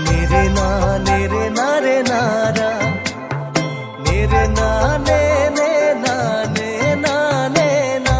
নেরে না নেরে না রে নারা নেরে না নে নে না নে না নে না।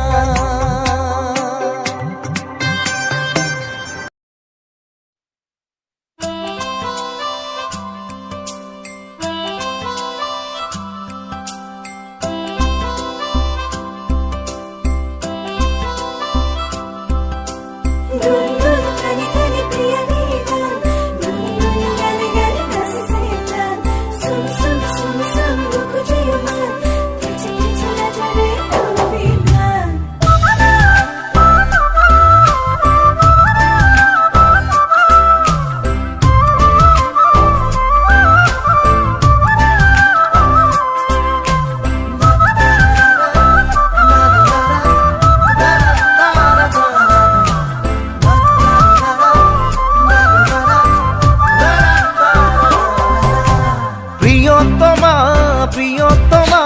প্রিয়তমা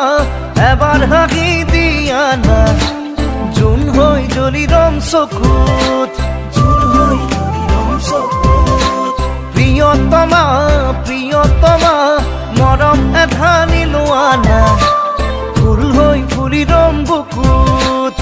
এবার হাগি দিয়া না জুন হই জলিরম চকুত প্রিয়তমা প্রিয়তমা মরম এধানি লোৱা না ফুল হই ফুলিরম বুকুত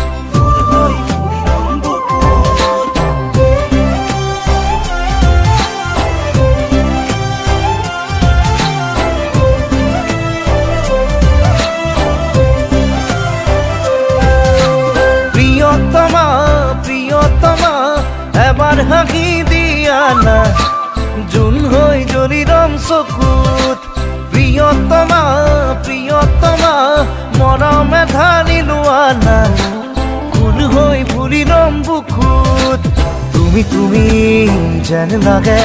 প্রিয়তমা প্রিয়তমা এবার হাগি দিয়া না জুন হই জলিরম চকুত প্রিয়তমা প্রিয়তমা মরম এধানি লোৱা না ফুল হই ফুলিরম বুকুত তুমি তুমি যেন লাগে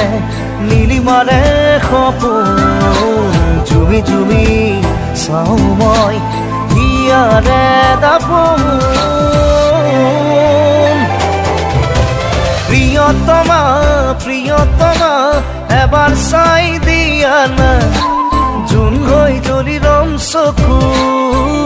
নীলিমাৰে সপোন জুমি জুমি চাওঁ মই হিয়াৰে দাপোন প্রিয়তমা প্রিয়তমা এবার চাই দিয়া না জুন হই জলিরম চকুত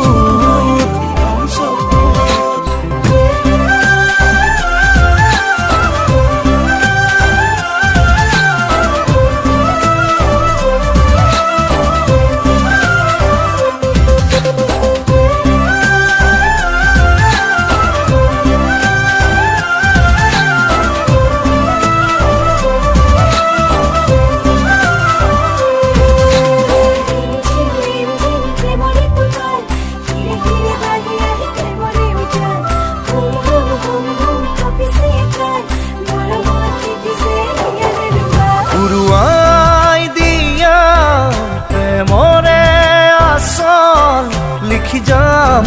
লিখি যাম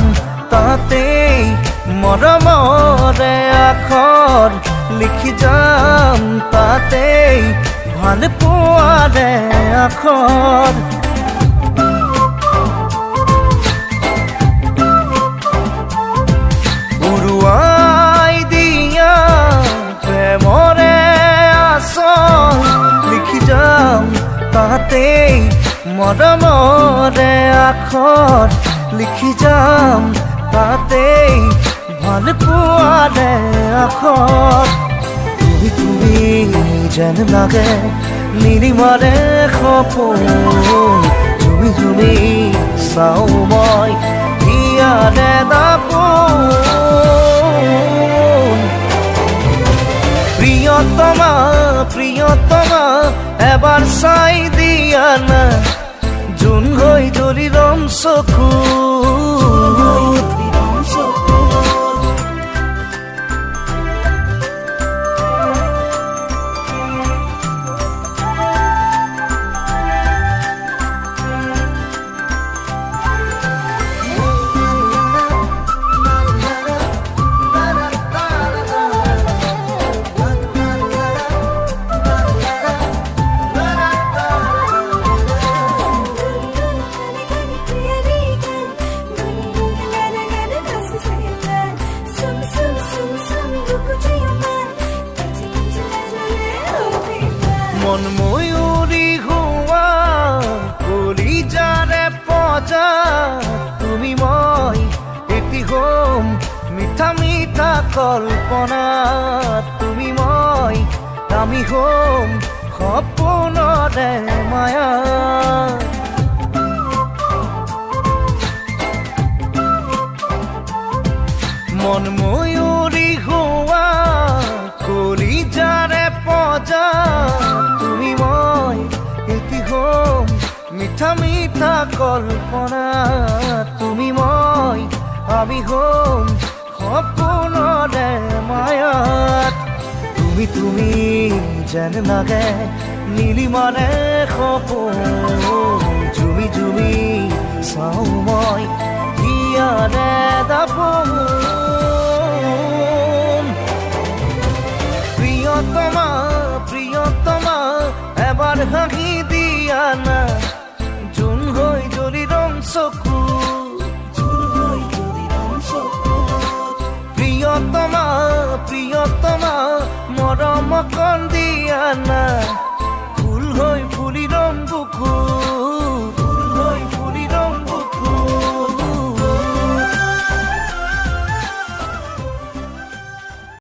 তাতেই মৰমৰে আখৰ লিখি যাম তাতেই ভাল পোৱাৰে আখৰ উৰুৱাই দিয়া প্ৰেমৰে আচল লিখি যাম তাতেই মৰমৰে আখৰ লিখি যাম তাতেই ভাল পোৱাৰে আখৰ তুমি তুমি যেন লাগে নীলিমাৰে সপোন জুমি জুমি চাওঁ মই হিয়াৰে দাপোন প্রিয়তমা প্রিয়তমা এবার চাই দিয়া না জুন হই জলিরম চকুত মন ময়ূরী হোৱা কলিজাৰে পজা তুমি মই এটি হোম মিঠা মিঠা কল্পনা তুমি মই আমি হোম সপোনৰে মায়া মন ময়ূৰী হোৱা কলিজাৰে পজা তুমি মই এটি হম মিঠা মিঠা কল্পনা তুমি মই আমি হম সপোনৰে মায়াত তুমি তুমি যেন লাগে নীলিমাৰে সপোন জুমি জুমি চাওঁ মই হিয়াৰে দাপোন প্ৰিয়তমা প্ৰিয়তমা এবাৰ হাঁহি দিয়া না জোন হৈ জ্বলি ৰং চকু প্ৰিয়তমা প্ৰিয়তমা মৰম কণ দিয়া না